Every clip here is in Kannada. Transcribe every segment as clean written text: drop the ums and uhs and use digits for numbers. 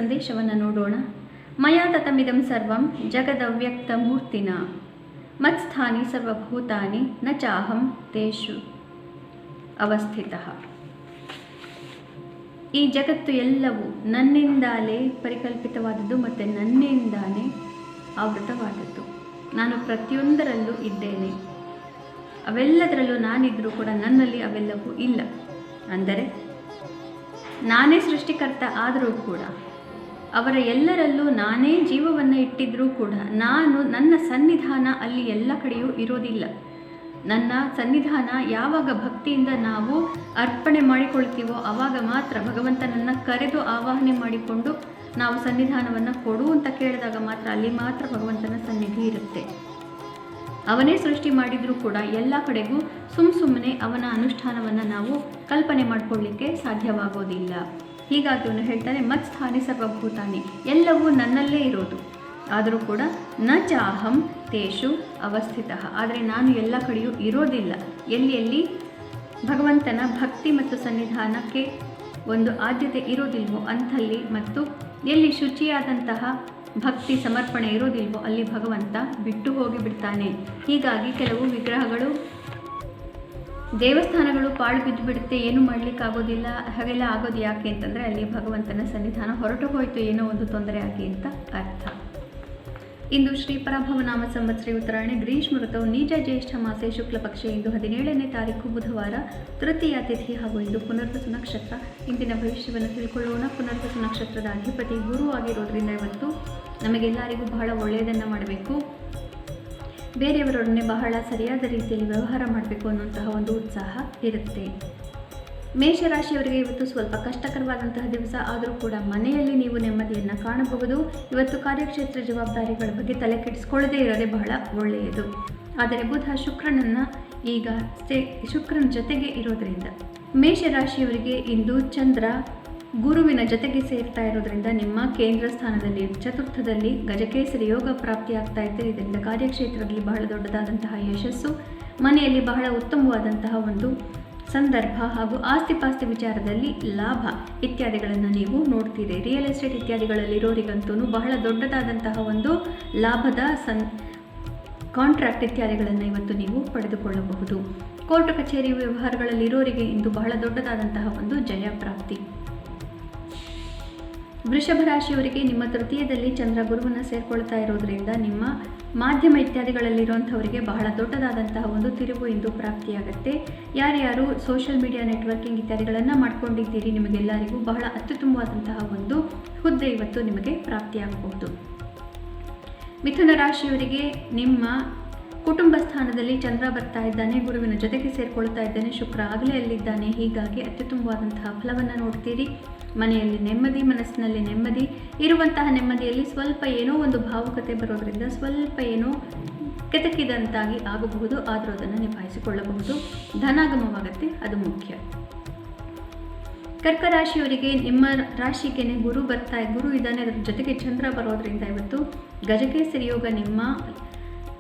ಸಂದೇಶವನ್ನು ನೋಡೋಣ. ಮಯಾ ತತಮಿದಂ ಸರ್ವಂ ಜಗದವ್ಯಕ್ತ ಮೂರ್ತಿನ ಮತ್ಸ್ಥಾನಿ ಸರ್ವಭೂತಾನಿ ನ ಚಾಹಂ ತೇಷು ಅವಸ್ಥಿತಃ. ಈ ಜಗತ್ತು ಎಲ್ಲವೂ ನನ್ನಿಂದಲೇ ಪರಿಕಲ್ಪಿತವಾದದ್ದು ಮತ್ತು ನನ್ನಿಂದಾನೇ ಆವೃತವಾದದ್ದು. ನಾನು ಪ್ರತಿಯೊಂದರಲ್ಲೂ ಇದ್ದೇನೆ. ಅವೆಲ್ಲದರಲ್ಲೂ ನಾನಿದ್ದರೂ ಕೂಡ ನನ್ನಲ್ಲಿ ಅವೆಲ್ಲವೂ ಇಲ್ಲ. ಅಂದರೆ ನಾನೇ ಸೃಷ್ಟಿಕರ್ತ ಆದರೂ ಕೂಡ ಅವರ ಎಲ್ಲರಲ್ಲೂ ನಾನೇ ಜೀವವನ್ನು ಇಟ್ಟಿದ್ರೂ ಕೂಡ ನನ್ನ ಸನ್ನಿಧಾನ ಅಲ್ಲಿ ಎಲ್ಲ ಕಡೆಯೂ ಇರೋದಿಲ್ಲ. ನನ್ನ ಸನ್ನಿಧಾನ ಯಾವಾಗ ಭಕ್ತಿಯಿಂದ ನಾವು ಅರ್ಪಣೆ ಮಾಡಿಕೊಳ್ತೀವೋ ಆವಾಗ ಮಾತ್ರ, ಭಗವಂತನನ್ನು ಕರೆದು ಆವಾಹನೆ ಮಾಡಿಕೊಂಡು ನಾವು ಸನ್ನಿಧಾನವನ್ನು ಕೊಡು ಅಂತ ಕೇಳಿದಾಗ ಮಾತ್ರ ಅಲ್ಲಿ ಮಾತ್ರ ಭಗವಂತನ ಸನ್ನಿಧಿ ಇರುತ್ತೆ. ಅವನೇ ಸೃಷ್ಟಿ ಮಾಡಿದರೂ ಕೂಡ ಎಲ್ಲ ಕಡೆಗೂ ಸುಮ್ಮನೆ ಅವನ ಅನುಷ್ಠಾನವನ್ನು ನಾವು ಕಲ್ಪನೆ ಮಾಡಿಕೊಳ್ಳಿಕ್ಕೆ ಸಾಧ್ಯವಾಗೋದಿಲ್ಲ. ಹೀಗಾಗಿ ಅವನು ಹೇಳ್ತಾನೆ, ಮತ್ಸ್ಥಾನಿ ಸರ್ವಭೂತಾನಿ, ಎಲ್ಲವೂ ನನ್ನಲ್ಲೇ ಇರೋದು, ಆದರೂ ಕೂಡ ನ ಚಾಹಂ ತೇಷು ಅವಸ್ಥಿತಃ, ಆದರೆ ನಾನು ಎಲ್ಲ ಕಡೆಯೂ ಇರೋದಿಲ್ಲ. ಎಲ್ಲಿ ಭಗವಂತನ ಭಕ್ತಿ ಮತ್ತು ಸನ್ನಿಧಾನಕ್ಕೆ ಒಂದು ಆದ್ಯತೆ ಇರೋದಿಲ್ವೋ ಅಂಥಲ್ಲಿ, ಮತ್ತು ಎಲ್ಲಿ ಶುಚಿಯಾದಂತಹ ಭಕ್ತಿ ಸಮರ್ಪಣೆ ಇರೋದಿಲ್ವೋ ಅಲ್ಲಿ ಭಗವಂತ ಬಿಟ್ಟು ಹೋಗಿಬಿಡ್ತಾನೆ. ಹೀಗಾಗಿ ಕೆಲವು ವಿಗ್ರಹಗಳು, ದೇವಸ್ಥಾನಗಳು ಪಾಳು ಬಿದ್ದು ಬಿಡುತ್ತೆ, ಏನೂ ಮಾಡಲಿಕ್ಕಾಗೋದಿಲ್ಲ. ಹಾಗೆಲ್ಲ ಆಗೋದು ಯಾಕೆ ಅಂತಂದರೆ ಅಲ್ಲಿ ಭಗವಂತನ ಸನ್ನಿಧಾನ ಹೊರಟು ಹೋಯಿತು, ಏನೋ ಒಂದು ತೊಂದರೆ ಆಗಿ ಅಂತ ಅರ್ಥ. ಇಂದು ಶ್ರೀ ಪರಾಭವನಾಮ ಸಂವತ್ಸರಿ ಉತ್ತರಾಯಣ ಗ್ರೀಷ್ಮ ಋತವು ನೀಜ ಜ್ಯೇಷ್ಠ ಮಾಸೆ ಶುಕ್ಲ ಪಕ್ಷ. ಇಂದು 17ನೇ ತಾರೀಕು ಬುಧವಾರ, ತೃತೀಯ ತಿಥಿ ಹಾಗೂ ಇಂದು ಪುನರ್ವಸು ನಕ್ಷತ್ರ. ಇಂದಿನ ಭವಿಷ್ಯವನ್ನು ತಿಳ್ಕೊಳ್ಳೋಣ. ಪುನರ್ವಸು ನಕ್ಷತ್ರದ ಅಧಿಪತಿ ಗುರು ಆಗಿರೋದ್ರಿಂದ ಇವತ್ತು ನಮಗೆಲ್ಲರಿಗೂ ಬಹಳ ಒಳ್ಳೆಯದನ್ನು ಮಾಡಬೇಕು, ಬೇರೆಯವರೊಡನೆ ಬಹಳ ಸರಿಯಾದ ರೀತಿಯಲ್ಲಿ ವ್ಯವಹಾರ ಮಾಡಬೇಕು ಅನ್ನುವಂತಹ ಒಂದು ಉತ್ಸಾಹ ಇರುತ್ತೆ. ಮೇಷರಾಶಿಯವರಿಗೆ ಇವತ್ತು ಸ್ವಲ್ಪ ಕಷ್ಟಕರವಾದಂತಹ ದಿವಸ, ಆದರೂ ಕೂಡ ಮನೆಯಲ್ಲಿ ನೀವು ನೆಮ್ಮದಿಯನ್ನು ಕಾಣಬಹುದು. ಇವತ್ತು ಕಾರ್ಯಕ್ಷೇತ್ರ ಜವಾಬ್ದಾರಿಗಳ ಬಗ್ಗೆ ತಲೆ ಕೆಡಿಸ್ಕೊಳ್ಳದೇ ಇರೋದೇ ಬಹಳ ಒಳ್ಳೆಯದು. ಆದರೆ ಬುಧ ಶುಕ್ರನ ಜೊತೆಗೆ ಇರೋದರಿಂದ ಮೇಷರಾಶಿಯವರಿಗೆ ಇಂದು ಚಂದ್ರ ಗುರುವಿನ ಜೊತೆಗೆ ಸೇರ್ತಾ ಇರೋದ್ರಿಂದ ನಿಮ್ಮ ಕೇಂದ್ರ ಸ್ಥಾನದಲ್ಲಿ ಚತುರ್ಥದಲ್ಲಿ ಗಜಕೇಸರಿ ಯೋಗ ಪ್ರಾಪ್ತಿಯಾಗ್ತಾ ಇದೆ. ಇದರಿಂದ ಕಾರ್ಯಕ್ಷೇತ್ರದಲ್ಲಿ ಬಹಳ ದೊಡ್ಡದಾದಂತಹ ಯಶಸ್ಸು, ಮನೆಯಲ್ಲಿ ಬಹಳ ಉತ್ತಮವಾದಂತಹ ಒಂದು ಸಂದರ್ಭ ಹಾಗೂ ಆಸ್ತಿಪಾಸ್ತಿ ವಿಚಾರದಲ್ಲಿ ಲಾಭ ಇತ್ಯಾದಿಗಳನ್ನು ನೀವು ನೋಡ್ತೀರಿ. ರಿಯಲ್ ಎಸ್ಟೇಟ್ ಇತ್ಯಾದಿಗಳಲ್ಲಿರೋರಿಗಂತೂ ಬಹಳ ದೊಡ್ಡದಾದಂತಹ ಒಂದು ಲಾಭದ ಕಾಂಟ್ರಾಕ್ಟ್ ಇತ್ಯಾದಿಗಳನ್ನು ಇವತ್ತು ನೀವು ಪಡೆದುಕೊಳ್ಳಬಹುದು. ಕೋರ್ಟ್ ಕಚೇರಿ ವ್ಯವಹಾರಗಳಲ್ಲಿರೋರಿಗೆ ಇಂದು ಬಹಳ ದೊಡ್ಡದಾದಂತಹ ಒಂದು ಜಯ ಪ್ರಾಪ್ತಿ. ವೃಷಭ ರಾಶಿಯವರಿಗೆ ನಿಮ್ಮ ತೃತೀಯದಲ್ಲಿ ಚಂದ್ರ ಗುರುವನ್ನು ಸೇರ್ಕೊಳ್ತಾ ಇರೋದ್ರಿಂದ ನಿಮ್ಮ ಮಾಧ್ಯಮ ಇತ್ಯಾದಿಗಳಲ್ಲಿರುವಂಥವರಿಗೆ ಬಹಳ ದೊಡ್ಡದಾದಂತಹ ಒಂದು ತಿರುವು ಇಂದು ಪ್ರಾಪ್ತಿಯಾಗುತ್ತೆ. ಯಾರ್ಯಾರು ಸೋಷಿಯಲ್ ಮೀಡಿಯಾ ನೆಟ್ವರ್ಕಿಂಗ್ ಇತ್ಯಾದಿಗಳನ್ನು ಮಾಡ್ಕೊಂಡಿದ್ದೀರಿ, ನಿಮಗೆಲ್ಲರಿಗೂ ಬಹಳ ಅತ್ಯುತ್ತಮವಾದಂತಹ ಒಂದು ಹುದ್ದೆ ಇವತ್ತು ನಿಮಗೆ ಪ್ರಾಪ್ತಿಯಾಗಬಹುದು. ಮಿಥುನ ರಾಶಿಯವರಿಗೆ ನಿಮ್ಮ ಕುಟುಂಬ ಸ್ಥಾನದಲ್ಲಿ ಚಂದ್ರ ಬರ್ತಾ ಇದ್ದಾನೆ, ಗುರುವಿನ ಜೊತೆಗೆ ಸೇರಿಕೊಳ್ತಾ ಇದ್ದಾನೆ, ಶುಕ್ರ ಆಗಲೇ ಅಲ್ಲಿದ್ದಾನೆ. ಹೀಗಾಗಿ ಅತ್ಯುತ್ತಮವಾದಂತಹ ಫಲವನ್ನು ನೋಡ್ತೀರಿ. ಮನೆಯಲ್ಲಿ ನೆಮ್ಮದಿ, ಮನಸ್ಸಿನಲ್ಲಿ ನೆಮ್ಮದಿ. ಇರುವಂತಹ ನೆಮ್ಮದಿಯಲ್ಲಿ ಸ್ವಲ್ಪ ಏನೋ ಒಂದು ಭಾವುಕತೆ ಬರೋದರಿಂದ ಸ್ವಲ್ಪ ಏನೋ ಕೆತಕಿದಂತಾಗಿ ಆಗಬಹುದು, ಆದರೂ ಅದನ್ನು ನಿಭಾಯಿಸಿಕೊಳ್ಳಬಹುದು. ಧನಾಗಮವಾಗುತ್ತೆ, ಅದು ಮುಖ್ಯ. ಕರ್ಕ ರಾಶಿಯವರಿಗೆ ನಿಮ್ಮ ರಾಶಿಗೆ ಗುರು ಇದ್ದಾನೆ, ಅದರ ಜೊತೆಗೆ ಚಂದ್ರ ಬರೋದರಿಂದ ಇವತ್ತು ಗಜಕೇಸರಿ ಯೋಗ ನಿಮ್ಮ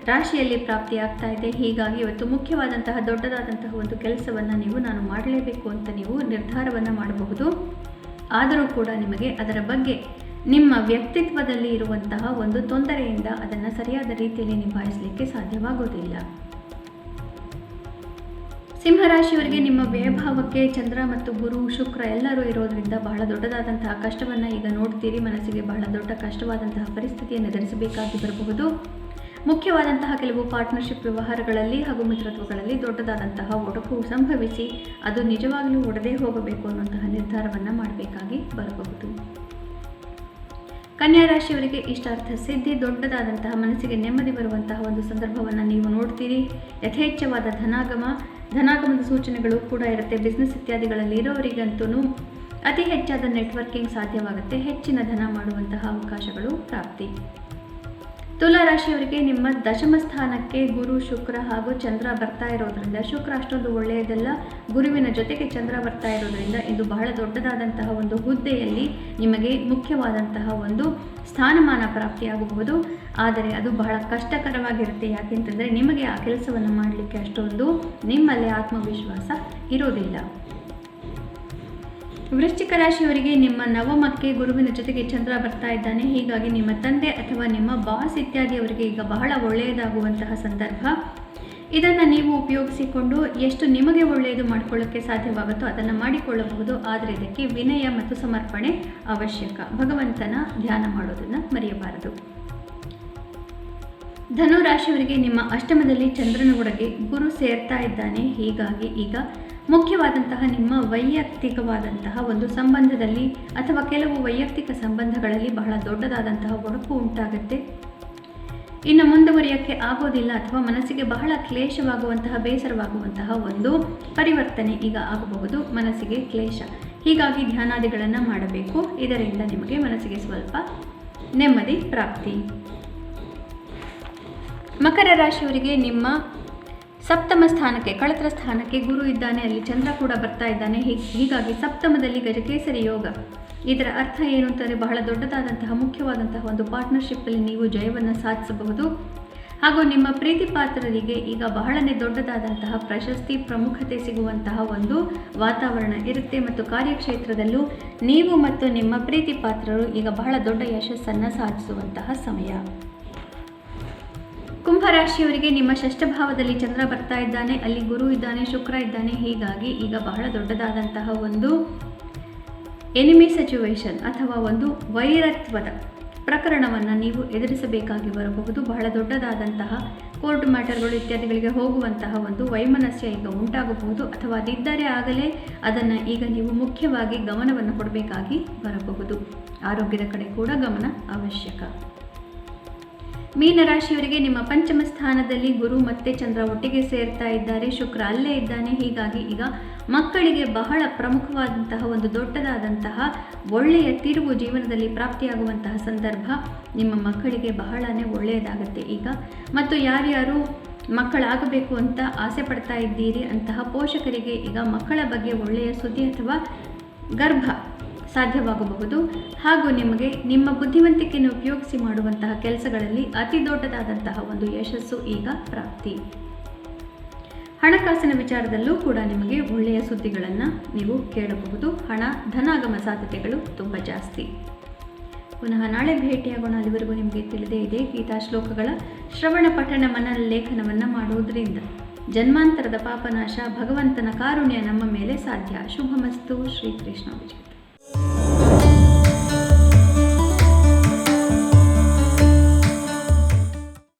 ರಾಶಿಯಲ್ಲಿ ಪ್ರಾಪ್ತಿಯಾಗ್ತಾ ಇದೆ. ಹೀಗಾಗಿ ಇವತ್ತು ಮುಖ್ಯವಾದಂತಹ ದೊಡ್ಡದಾದಂತಹ ಒಂದು ಕೆಲಸವನ್ನು ನಾನು ಮಾಡಲೇಬೇಕು ಅಂತ ನೀವು ನಿರ್ಧಾರವನ್ನು ಮಾಡಬಹುದು. ಆದರೂ ಕೂಡ ನಿಮಗೆ ಅದರ ಬಗ್ಗೆ ನಿಮ್ಮ ವ್ಯಕ್ತಿತ್ವದಲ್ಲಿ ಇರುವಂತಹ ಒಂದು ತೊಂದರೆಯಿಂದ ಅದನ್ನು ಸರಿಯಾದ ರೀತಿಯಲ್ಲಿ ನಿಭಾಯಿಸಲಿಕ್ಕೆ ಸಾಧ್ಯವಾಗೋದಿಲ್ಲ. ಸಿಂಹರಾಶಿಯವರಿಗೆ ನಿಮ್ಮ ವ್ಯಯಭಾವಕ್ಕೆ ಚಂದ್ರ ಮತ್ತು ಗುರು ಶುಕ್ರ ಎಲ್ಲರೂ ಇರೋದರಿಂದ ಬಹಳ ದೊಡ್ಡದಾದಂತಹ ಕಷ್ಟವನ್ನು ಈಗ ನೋಡ್ತೀರಿ. ಮನಸ್ಸಿಗೆ ಬಹಳ ದೊಡ್ಡ ಕಷ್ಟವಾದಂತಹ ಪರಿಸ್ಥಿತಿಯನ್ನು ಎದುರಿಸಬೇಕಾಗಿ ಬರಬಹುದು. ಮುಖ್ಯವಾದಂತಹ ಕೆಲವು ಪಾರ್ಟ್ನರ್ಶಿಪ್ ವ್ಯವಹಾರಗಳಲ್ಲಿ ಹಾಗೂ ಮಿತ್ರತ್ವಗಳಲ್ಲಿ ದೊಡ್ಡದಾದಂತಹ ಒಡಕು ಸಂಭವಿಸಿ ಅದು ನಿಜವಾಗಲೂ ಒಡೆದೇ ಹೋಗಬೇಕು ಅನ್ನುವಂತಹ ನಿರ್ಧಾರವನ್ನು ಮಾಡಬೇಕಾಗಿ ಬರಬಹುದು. ಕನ್ಯಾ ರಾಶಿಯವರಿಗೆ ಇಷ್ಟಾರ್ಥ ಸಿದ್ಧಿ, ದೊಡ್ಡದಾದಂತಹ ಮನಸ್ಸಿಗೆ ನೆಮ್ಮದಿ ಬರುವಂತಹ ಒಂದು ಸಂದರ್ಭವನ್ನು ನೀವು ನೋಡ್ತೀರಿ. ಯಥೇಚ್ಛವಾದ ಧನಾಗಮದ ಸೂಚನೆಗಳು ಕೂಡ ಇರುತ್ತೆ. ಬಿಸ್ನೆಸ್ ಇತ್ಯಾದಿಗಳಲ್ಲಿ ಇರೋರಿಗಂತೂ ಅತಿ ಹೆಚ್ಚಾದ ನೆಟ್ವರ್ಕಿಂಗ್ ಸಾಧ್ಯವಾಗುತ್ತೆ. ಹೆಚ್ಚಿನ ಧನ ಮಾಡುವಂತಹ ಅವಕಾಶಗಳು ಪ್ರಾಪ್ತಿ. ತುಲಾ ರಾಶಿಯವರಿಗೆ ನಿಮ್ಮ ದಶಮ ಸ್ಥಾನಕ್ಕೆ ಗುರು ಶುಕ್ರ ಹಾಗೂ ಚಂದ್ರ ಬರ್ತಾ ಇರೋದ್ರಿಂದ, ಶುಕ್ರ ಅಷ್ಟೊಂದು ಒಳ್ಳೆಯದಲ್ಲ, ಗುರುವಿನ ಜೊತೆಗೆ ಚಂದ್ರ ಬರ್ತಾ ಇರೋದ್ರಿಂದ ಇದು ಬಹಳ ದೊಡ್ಡದಾದಂತಹ ಒಂದು ಹುದ್ದೆಯಲ್ಲಿ ನಿಮಗೆ ಮುಖ್ಯವಾದಂತಹ ಒಂದು ಸ್ಥಾನಮಾನ ಪ್ರಾಪ್ತಿಯಾಗಬಹುದು. ಆದರೆ ಅದು ಬಹಳ ಕಷ್ಟಕರವಾಗಿರುತ್ತೆ. ಯಾಕೆಂತಂದರೆ ನಿಮಗೆ ಆ ಕೆಲಸವನ್ನು ಮಾಡಲಿಕ್ಕೆ ಅಷ್ಟೊಂದು ನಿಮ್ಮಲ್ಲಿ ಆತ್ಮವಿಶ್ವಾಸ ಇರೋದಿಲ್ಲ. ವೃಶ್ಚಿಕ ರಾಶಿಯವರಿಗೆ ನಿಮ್ಮ ನವಮಕ್ಕೆ ಗುರುವಿನ ಜೊತೆಗೆ ಚಂದ್ರ ಬರ್ತಾ ಇದ್ದಾನೆ. ಹೀಗಾಗಿ ನಿಮ್ಮ ತಂದೆ ಅಥವಾ ನಿಮ್ಮ ಬಾಸ್ ಇತ್ಯಾದಿಯವರಿಗೆ ಈಗ ಬಹಳ ಒಳ್ಳೆಯದಾಗುವಂತಹ ಸಂದರ್ಭ. ಇದನ್ನು ನೀವು ಉಪಯೋಗಿಸಿಕೊಂಡು ಎಷ್ಟು ನಿಮಗೆ ಒಳ್ಳೆಯದು ಮಾಡಿಕೊಳ್ಳೋಕ್ಕೆ ಸಾಧ್ಯವಾಗುತ್ತೋ ಅದನ್ನು ಮಾಡಿಕೊಳ್ಳಬಹುದು. ಆದರೆ ಇದಕ್ಕೆ ವಿನಯ ಮತ್ತು ಸಮರ್ಪಣೆ ಅವಶ್ಯಕ. ಭಗವಂತನ ಧ್ಯಾನ ಮಾಡೋದನ್ನು ಮರೆಯಬಾರದು. ಧನು ರಾಶಿಯವರಿಗೆ ನಿಮ್ಮ ಅಷ್ಟಮದಲ್ಲಿ ಚಂದ್ರನೊಳಗೆ ಗುರು ಸೇರ್ತಾ ಇದ್ದಾನೆ. ಹೀಗಾಗಿ ಈಗ ಮುಖ್ಯವಾದಂತಹ ನಿಮ್ಮ ವೈಯಕ್ತಿಕವಾದಂತಹ ಒಂದು ಸಂಬಂಧದಲ್ಲಿ ಅಥವಾ ಕೆಲವು ವೈಯಕ್ತಿಕ ಸಂಬಂಧಗಳಲ್ಲಿ ಬಹಳ ದೊಡ್ಡದಾದಂತಹ ಒಡಕು ಉಂಟಾಗುತ್ತೆ. ಇನ್ನು ಮುಂದುವರಿಯೋಕ್ಕೆ ಆಗೋದಿಲ್ಲ ಅಥವಾ ಮನಸ್ಸಿಗೆ ಬಹಳ ಕ್ಲೇಶವಾಗುವಂತಹ ಬೇಸರವಾಗುವಂತಹ ಒಂದು ಪರಿವರ್ತನೆ ಈಗ ಆಗಬಹುದು. ಮನಸ್ಸಿಗೆ ಕ್ಲೇಶ, ಹೀಗಾಗಿ ಧ್ಯಾನಾದಿಗಳನ್ನು ಮಾಡಬೇಕು. ಇದರಿಂದ ನಿಮಗೆ ಮನಸ್ಸಿಗೆ ಸ್ವಲ್ಪ ನೆಮ್ಮದಿ ಪ್ರಾಪ್ತಿ. ಮಕರ ರಾಶಿಯವರಿಗೆ ನಿಮ್ಮ ಸಪ್ತಮ ಸ್ಥಾನಕ್ಕೆ ಕಳತ್ರ ಸ್ಥಾನಕ್ಕೆ ಗುರು ಇದ್ದಾನೆ, ಅಲ್ಲಿ ಚಂದ್ರ ಕೂಡ ಬರ್ತಾ ಇದ್ದಾನೆ. ಹೀಗಾಗಿ ಸಪ್ತಮದಲ್ಲಿ ಗಜಕೇಸರಿ ಯೋಗ. ಇದರ ಅರ್ಥ ಏನು ಅಂತಂದರೆ ಬಹಳ ದೊಡ್ಡದಾದಂತಹ ಮುಖ್ಯವಾದಂತಹ ಒಂದು ಪಾರ್ಟ್ನರ್ಶಿಪ್ಪಲ್ಲಿ ನೀವು ಜಯವನ್ನು ಸಾಧಿಸಬಹುದು. ಹಾಗೂ ನಿಮ್ಮ ಪ್ರೀತಿ ಪಾತ್ರರಿಗೆ ಈಗ ಬಹಳನೇ ದೊಡ್ಡದಾದಂತಹ ಪ್ರಶಸ್ತಿ ಪ್ರಮುಖತೆ ಸಿಗುವಂತಹ ಒಂದು ವಾತಾವರಣ ಇರುತ್ತೆ. ಮತ್ತು ಕಾರ್ಯಕ್ಷೇತ್ರದಲ್ಲೂ ನೀವು ಮತ್ತು ನಿಮ್ಮ ಪ್ರೀತಿ ಪಾತ್ರರು ಈಗ ಬಹಳ ದೊಡ್ಡ ಯಶಸ್ಸನ್ನು ಸಾಧಿಸುವಂತಹ ಸಮಯ. ಕುಂಭರಾಶಿಯವರಿಗೆ ನಿಮ್ಮ ಷಷ್ಠಭಾವದಲ್ಲಿ ಚಂದ್ರ ಬರ್ತಾ ಇದ್ದಾನೆ, ಅಲ್ಲಿ ಗುರು ಇದ್ದಾನೆ, ಶುಕ್ರ ಇದ್ದಾನೆ. ಹೀಗಾಗಿ ಈಗ ಬಹಳ ದೊಡ್ಡದಾದಂತಹ ಒಂದು ಎನಿಮಿ ಸಿಚುವೇಶನ್ ಅಥವಾ ಒಂದು ವೈರತ್ವದ ಪ್ರಕರಣವನ್ನು ನೀವು ಎದುರಿಸಬೇಕಾಗಿ ಬರಬಹುದು. ಬಹಳ ದೊಡ್ಡದಾದಂತಹ ಕೋರ್ಟ್ ಮ್ಯಾಟರ್ಗಳು ಇತ್ಯಾದಿಗಳಿಗೆ ಹೋಗುವಂತಹ ಒಂದು ವೈಮನಸ್ಯ ಈಗ ಉಂಟಾಗಬಹುದು. ಅಥವಾ ಅದಿದ್ದರೆ ಆಗಲೇ ಅದನ್ನು ಈಗ ನೀವು ಮುಖ್ಯವಾಗಿ ಗಮನವನ್ನು ಕೊಡಬೇಕಾಗಿ ಬರಬಹುದು. ಆರೋಗ್ಯದ ಕಡೆ ಕೂಡ ಗಮನ ಅವಶ್ಯಕ. ಮೀನರಾಶಿಯವರಿಗೆ ನಿಮ್ಮ ಪಂಚಮ ಸ್ಥಾನದಲ್ಲಿ ಗುರು ಮತ್ತು ಚಂದ್ರ ಒಟ್ಟಿಗೆ ಸೇರ್ತಾ ಇದ್ದಾರೆ, ಶುಕ್ರ ಅಲ್ಲೇ ಇದ್ದಾನೆ. ಹೀಗಾಗಿ ಈಗ ಮಕ್ಕಳಿಗೆ ಬಹಳ ಪ್ರಮುಖವಾದಂತಹ ಒಂದು ದೊಡ್ಡದಾದಂತಹ ಒಳ್ಳೆಯ ತಿರುವು ಜೀವನದಲ್ಲಿ ಪ್ರಾಪ್ತಿಯಾಗುವಂತಹ ಸಂದರ್ಭ. ನಿಮ್ಮ ಮಕ್ಕಳಿಗೆ ಬಹಳನೇ ಒಳ್ಳೆಯದಾಗುತ್ತೆ ಈಗ. ಮತ್ತು ಯಾರ್ಯಾರು ಮಕ್ಕಳಾಗಬೇಕು ಅಂತ ಆಸೆ ಪಡ್ತಾ ಇದ್ದೀರಿ ಅಂತಹ ಪೋಷಕರಿಗೆ ಈಗ ಮಕ್ಕಳ ಬಗ್ಗೆ ಒಳ್ಳೆಯ ಸುದ್ದಿ ಅಥವಾ ಗರ್ಭ ಸಾಧ್ಯವಾಗಬಹುದು. ಹಾಗೂ ನಿಮಗೆ ನಿಮ್ಮ ಬುದ್ಧಿವಂತಿಕೆಯನ್ನು ಉಪಯೋಗಿಸಿ ಮಾಡುವಂತಹ ಕೆಲಸಗಳಲ್ಲಿ ಅತಿ ದೊಡ್ಡದಾದಂತಹ ಒಂದು ಯಶಸ್ಸು ಈಗ ಪ್ರಾಪ್ತಿ. ಹಣಕಾಸಿನ ವಿಚಾರದಲ್ಲೂ ಕೂಡ ನಿಮಗೆ ಒಳ್ಳೆಯ ಸುದ್ದಿಗಳನ್ನು ನೀವು ಕೇಳಬಹುದು. ಧನಾಗಮ ಸಾಧ್ಯತೆಗಳು ತುಂಬ ಜಾಸ್ತಿ. ಪುನಃ ನಾಳೆ ಭೇಟಿಯಾಗೋಣ. ಅಲ್ಲಿವರೆಗೂ ನಿಮಗೆ ತಿಳಿದೇ ಇದೆ ಗೀತಾ ಶ್ಲೋಕಗಳ ಶ್ರವಣ ಪಠಣ ಮನನ ಲೇಖನವನ್ನು ಮಾಡುವುದರಿಂದ ಜನ್ಮಾಂತರದ ಪಾಪನಾಶ, ಭಗವಂತನ ಕಾರುಣ್ಯ ನಮ್ಮ ಮೇಲೆ ಸಾಧ್ಯ. ಶುಭಮಸ್ತು. ಶ್ರೀಕೃಷ್ಣ ವಿಜಯ.